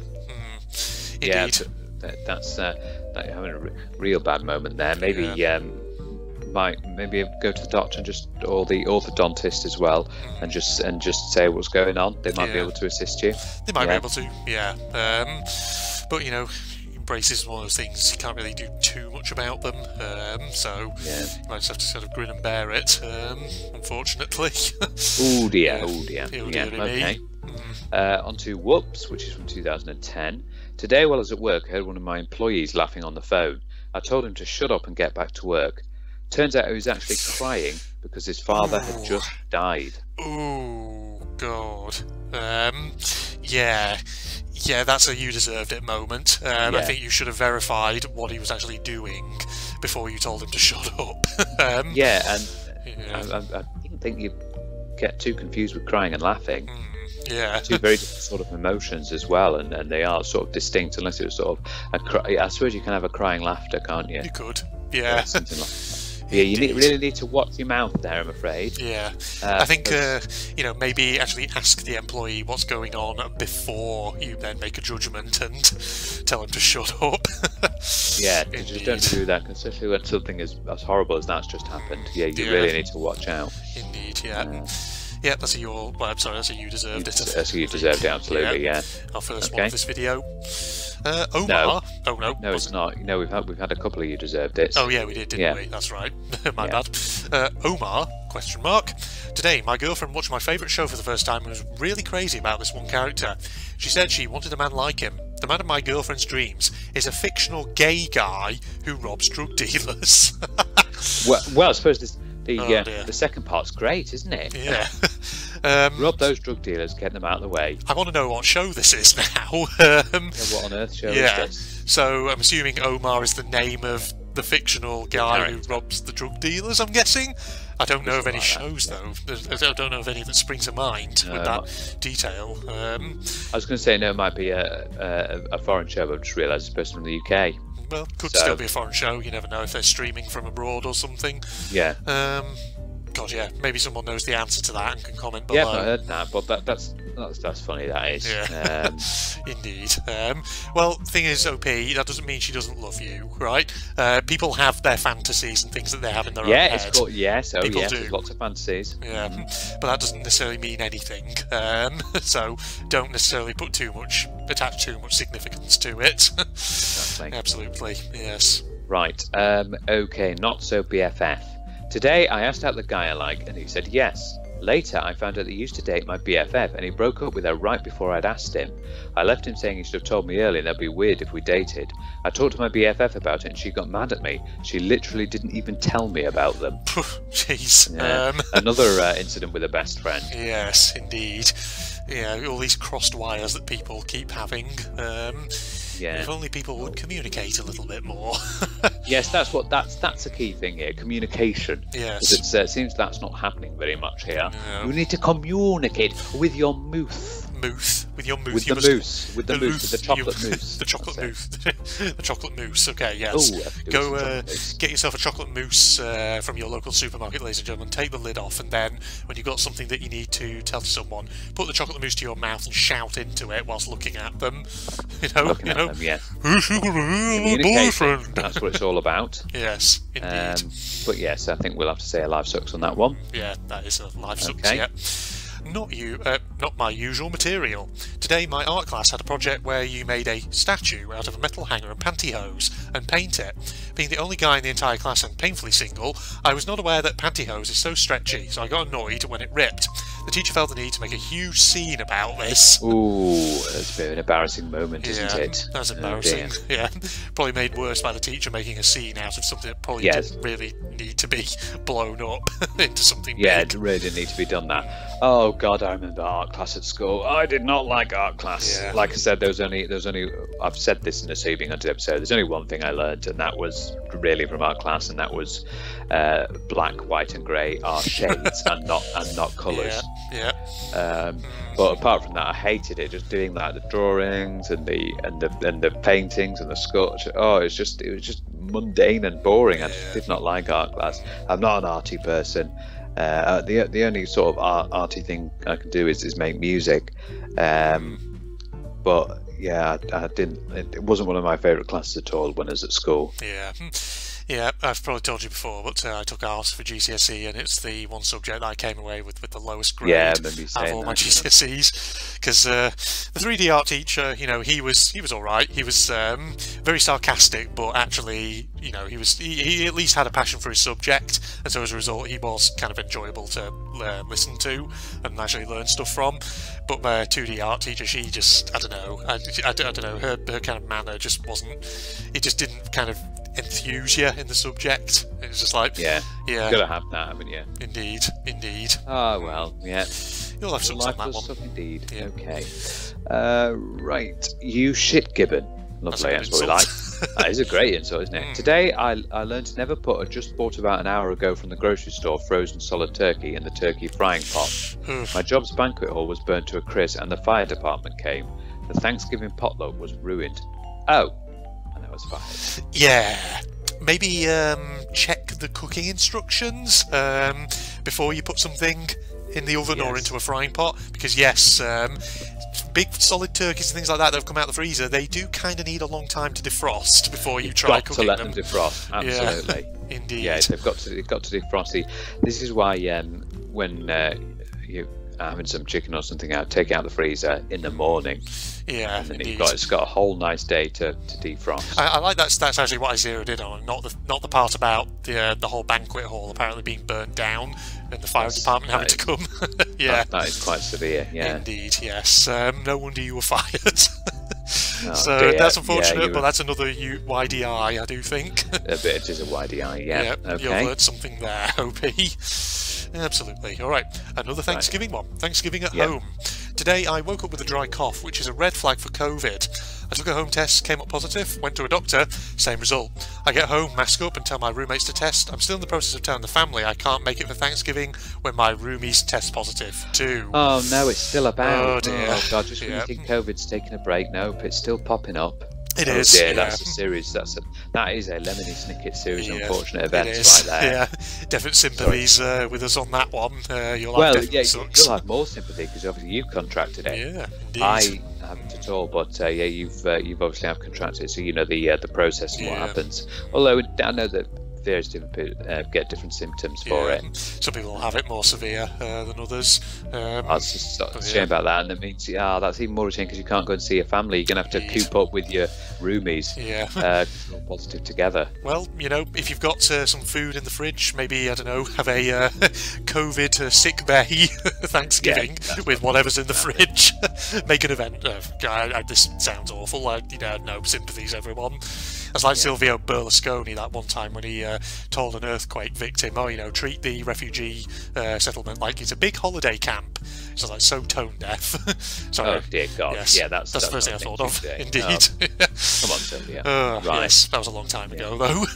Indeed.
Yeah, that's having a real bad moment there. Maybe maybe go to the doctor or the orthodontist as well, and just say what's going on. They might be able to assist you.
They might be able to, yeah. But braces is one of those things you can't really do too much about them, so you might just have to sort of grin and bear it, unfortunately.
Oh dear. Okay. On to Whoops, which is from 2010. Today, while I was at work, I heard one of my employees laughing on the phone. I told him to shut up and get back to work. Turns out he was actually crying because his father had just died.
Oh God. Yeah, that's a you deserved it moment. I think you should have verified what he was actually doing before you told him to shut up.
I didn't think you'd get too confused with crying and laughing. Two very different sort of emotions as well, and they are sort of distinct unless it was sort of I suppose you can have a crying laughter, can't you?
You could, yeah.
Something like that. Yeah, you really need to watch your mouth there, I'm afraid.
Yeah, I think maybe actually ask the employee what's going on before you then make a judgment and tell them to shut up.
Yeah, just don't do that, especially when something as horrible as that's just happened. Yeah, you really need to watch out.
Indeed, yeah. Yeah, that's a you deserved it.
That's a you deserved it, absolutely, yeah.
Our first one of this video. Omar.
No.
Oh no.
No, it's not. We've had a couple of you deserved it.
Oh yeah, we did, didn't we? That's right. My bad. Omar? ? Today, my girlfriend watched my favourite show for the first time and was really crazy about this one character. She said she wanted a man like him. The man of my girlfriend's dreams is a fictional gay guy who robs drug dealers.
well, I suppose the second part's great, isn't it?
Yeah.
Rob those drug dealers, get them out of the way.
I want to know what show this is now.
What on earth show is this?
So I'm assuming Omar is the name of the fictional guy who robs the drug dealers, I'm guessing. I don't know of any shows though. I don't know of any that springs to mind with that detail. I
was going to say it might be a foreign show, but I just realised it's supposed to be from the UK.
Well, could still be a foreign show. You never know if they're streaming from abroad or something.
Yeah.
God, yeah. Maybe someone knows the answer to that and can comment below.
Yeah, I've not heard that, but that's funny. That is.
Yeah. Indeed. Well, thing is, OP, that doesn't mean she doesn't love you, right? People have their fantasies and things that they have in their own head.
It's called, people do. There's lots of fantasies.
Yeah, but that doesn't necessarily mean anything. So don't necessarily attach too much significance to it.
Exactly.
Absolutely. Yes.
Right. Okay. Not so BFF. Today I asked out the guy I like, and he said yes. Later, I found out that he used to date my BFF, and he broke up with her right before I'd asked him. I left him saying he should have told me earlier, and that'd be weird if we dated. I talked to my BFF about it, and she got mad at me. She literally didn't even tell me about them.
Jeez.
Yeah. Another incident with a best friend.
Yes, indeed. Yeah, all these crossed wires that people keep having. If only people would communicate a little bit more.
Yes, that's a key thing here. Communication.
Yes.
It seems that's not happening very much here.
No.
You need to communicate with your mouth.
With your mousse.
With the mousse. With the chocolate mousse.
The chocolate mousse. The chocolate mousse. Okay, yes. Go get yourself a chocolate mousse from your local supermarket, ladies and gentlemen. Take the lid off, and then when you've got something that you need to tell to someone, put the chocolate mousse to your mouth and shout into it whilst looking at them.
Looking at them, yeah.
Boyfriend.
That's what it's all about.
Yes, indeed.
But yes, I think we'll have to say a live sucks on that one.
Yeah, that is a live sucks. Yeah. Not my usual material. Today my art class had a project where you made a statue out of a metal hanger and pantyhose and paint it. Being the only guy in the entire class and painfully single, I was not aware that pantyhose is so stretchy, so I got annoyed when it ripped. The teacher felt the need to make a huge scene about this.
Ooh, that's a bit of an embarrassing moment, isn't it?
That's embarrassing. Yeah, probably made worse by the teacher making a scene out of something that probably didn't really need to be blown up into something big.
It really didn't need to be done that. Oh God, I remember art class at school. I did not like art class.
Yeah.
Like I said, there was only. I've said this in the Soothing Hunted episode. There's only one thing I learned, and that was really from art class, and that was black, white, and grey are shades and not colours.
Yeah.
But apart from that, I hated it. Just doing like the drawings and the paintings and the sculpture. Oh, it was just mundane and boring. I just did not like art class. I'm not an arty person. The only sort of arty thing I can do is make music. But yeah, I didn't. It wasn't one of my favourite classes at all when I was at school.
Yeah, I've probably told you before, but I took arts for GCSE, and it's the one subject that I came away with the lowest grade out of all my GCSEs. Because the 3D art teacher, he was all right. He was very sarcastic, but actually, he at least had a passion for his subject, and so as a result, he was kind of enjoyable to listen to and actually learn stuff from. But my 2D art teacher, she just, I don't know, her kind of manner just wasn't. It just didn't kind of enthuse you in the subject. It was just like, yeah,
gotta have that, haven't you?
Indeed.
Oh well, yeah.
You'll have something on that one.
Stuff indeed.
Yeah.
Okay. Right. You shit gibbon. Lovely. That's what we like. That is a great insult, isn't it? Today I learned to never put a just bought about an hour ago from the grocery store frozen solid turkey in the turkey frying pot. My job's banquet hall was burnt to a crisp, and the fire department came. The Thanksgiving potluck was ruined. Oh. Was fired. Yeah,
maybe check the cooking instructions before you put something in the oven or into a frying pot, because big solid turkeys and things like that have come out of the freezer, they do kind of need a long time to defrost before you try cooking them.
Got to let them defrost, absolutely.
Yeah, indeed.
Yeah, they've got to defrost. This is why when you having some chicken or something out, take it out of the freezer in the morning.
Yeah,
and then it's got a whole nice day to defrost.
I like that. That's actually what I zeroed in on, not the part about the whole banquet hall apparently being burnt down and the fire department having to come. Yeah,
that is quite severe. Yeah,
indeed. Yes. No wonder you were fired. So
dear.
that's unfortunate, but that's another YDI, I do think.
It is a YDI. Yeah. Okay.
You've learned something there, OP. Absolutely. All right, another Thanksgiving one. Thanksgiving at home. Today I woke up with a dry cough, which is a red flag for COVID. I took a home test, came up positive, went to a doctor, same result. I get home, mask up and tell my roommates to test. I'm still in the process of telling the family I can't make it for Thanksgiving when my roomies test positive too.
Oh no, it's still about.
Oh dear.
Oh God, just when you think COVID's taking a break, nope, it's still popping up.
It is.
Dear, that's a series. That is a Lemony Snicket series. Unfortunate events right there.
Yeah, definite sympathies with us on that one. You'll
have more sympathy because obviously you've contracted it.
Yeah, indeed.
I haven't at all, but you've obviously have contracted, so you know the process and what happens. Although I know that various different people get different symptoms for it.
Some people will have it more severe than others.
It's just a shame about that, and it means that's even more a shame because you can't go and see your family. You're gonna have to coop up with your roomies.
Yeah,
all positive together.
Well, if you've got some food in the fridge, maybe I don't know, have a COVID sick bay Thanksgiving with whatever's in the fridge. Make an event. This sounds awful. No sympathies, everyone. It's like Silvio Berlusconi that one time when he told an earthquake victim, treat the refugee settlement like it's a big holiday camp. So like so tone deaf. Sorry.
Oh dear God!
Yes,
yeah, that's
the first thing I thought of. Indeed.
Come on, Sylvia. Right.
Yes, that was a long time ago though.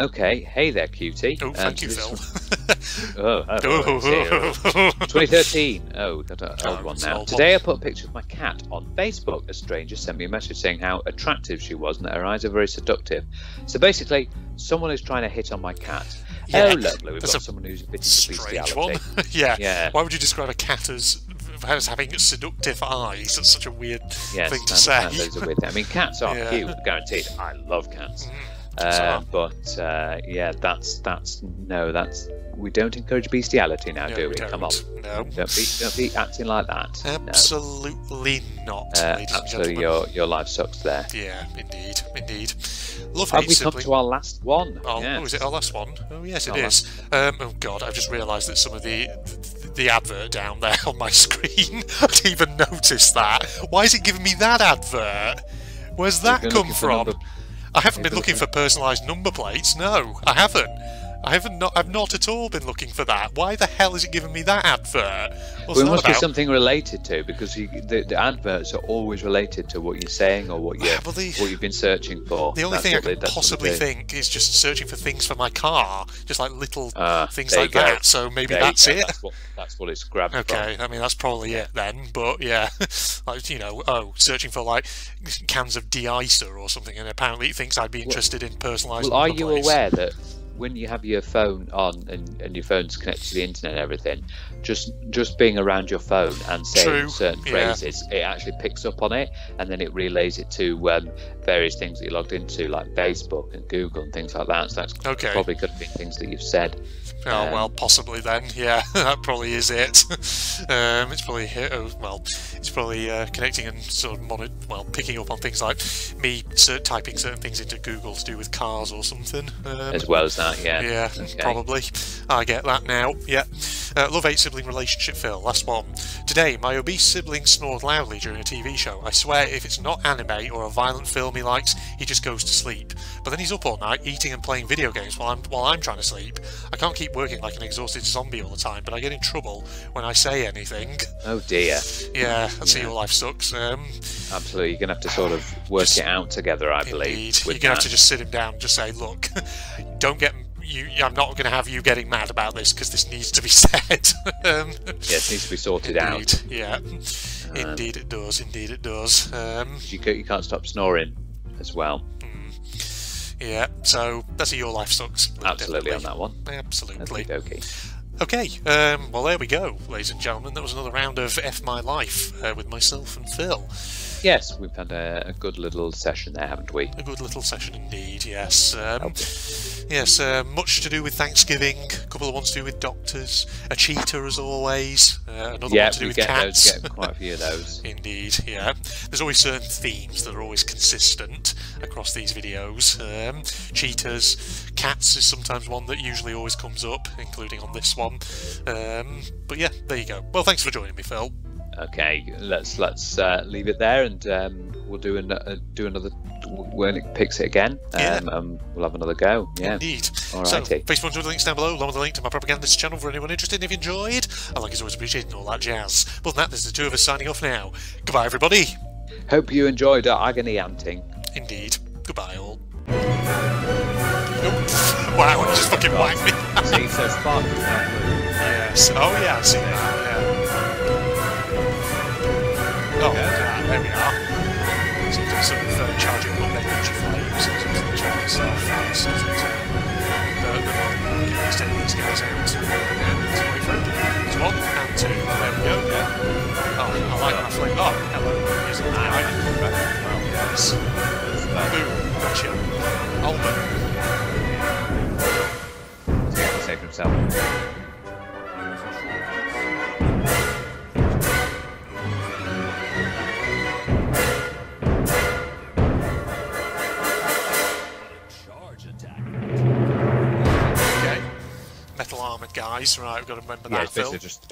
Okay. Hey there, cutie.
Oh, thank you, Phil.
2013. Oh, we've got an old one now. Today I put a picture of my cat on Facebook. A stranger sent me a message saying how attractive she was and that her eyes are very seductive. So basically, someone is trying to hit on my cat.
Yeah,
oh, lovely. We've got someone who's a bit
strange one. Yeah. Why would you describe a cat as having seductive eyes? That's such a weird thing to say.
That's a weird thing. I mean, cats are cute, guaranteed. I love cats. We don't encourage bestiality now, do we? Come on.
No.
Don't be acting like that.
Absolutely not.
Absolutely, your life sucks there.
Yeah, indeed. Love
Have
hate
we
sibling.
come to our last one?
Oh, is it our last one? Oh, yes, it is. Oh God, I've just realised that some of the advert down there on my screen. I didn't even notice that. Why is it giving me that advert? Where's that come from? I haven't been looking for personalised number plates. No, I haven't. I've not at all been looking for that. Why the hell is it giving me that advert?
Well, it must be something related to, because the adverts are always related to what you're saying or what you've been searching for.
The only thing I could possibly think is just searching for things for my car, just like little things like that. So maybe that's it.
That's what it's grabbed from.
Okay, I mean that's probably it then. But yeah, like searching for like cans of de-icer or something, and apparently it thinks I'd be interested in personalised.
Well, are you aware that when you have your phone on and your phone's connected to the internet and everything, just being around your phone and saying certain phrases, it actually picks up on it, and then it relays it to various things that you logged into, like Facebook and Google and things like that. So that's probably could have been things that you've said.
Oh well, possibly then. Yeah, that probably is it. It's probably it's probably connecting and sort of picking up on things like me typing certain things into Google to do with cars or something.
As well as that, yeah.
Yeah, probably. I get that now. Yeah. Love-hate sibling relationship, Phil. Last one. Today, my obese sibling snored loudly during a TV show. I swear, if it's not anime or a violent film he likes, he just goes to sleep. But then he's up all night eating and playing video games while I'm trying to sleep. I can't keep working like an exhausted zombie all the time, but I get in trouble when I say anything.
Oh dear.
Yeah, that's your life sucks.
Absolutely, you're gonna have to sort of work it out together, I believe.
Indeed. You're gonna have to just sit him down and just say, look, don't get. I'm not going to have you getting mad about this because this needs to be said.
Yeah, it needs to be sorted out.
Yeah, indeed it does. Indeed it does.
You can't stop snoring as well.
Yeah, so that's your life sucks.
Absolutely on that one.
Absolutely.
Okay.
Okay, well there we go, ladies and gentlemen. That was another round of F My Life with myself and Phil.
Yes, we've had a good little session there, haven't we?
A good little session indeed, yes. Yes, much to do with Thanksgiving, a couple of ones to do with doctors, a cheater as always, another one to do with cats.
We get quite a few of those.
Indeed, yeah. There's always certain themes that are always consistent across these videos. Cheaters, cats is sometimes one that usually always comes up, including on this one. But yeah, there you go. Well, thanks for joining me, Phil.
Okay, let's leave it there, and we'll do another when it picks it again. We'll have another go. Yeah,
indeed.
All
so,
righty.
Facebook and Twitter links down below, along with the link to my propagandist channel for anyone interested. If you enjoyed, I like it's always appreciated and all that jazz. But than that, there's the two of us signing off now. Goodbye, everybody.
Hope you enjoyed our agony anting.
Indeed. Goodbye, all. Wow, he just fucking whacked me.
See, so spark from that blue.
Yes. Oh yeah, I've seen that. Oh, there we are. So there's some charging up energy flames and some charging stuff. Let's take these guys out. There's one and two. There we go. Yeah. Oh, I like my flame. Oh, hello. Here's the behind. Well, yes. Boom. Gotcha. Albert.
So.
Okay. Metal armoured guys, right, we've got to remember
Yeah,
that,
it's
Phil.
basically just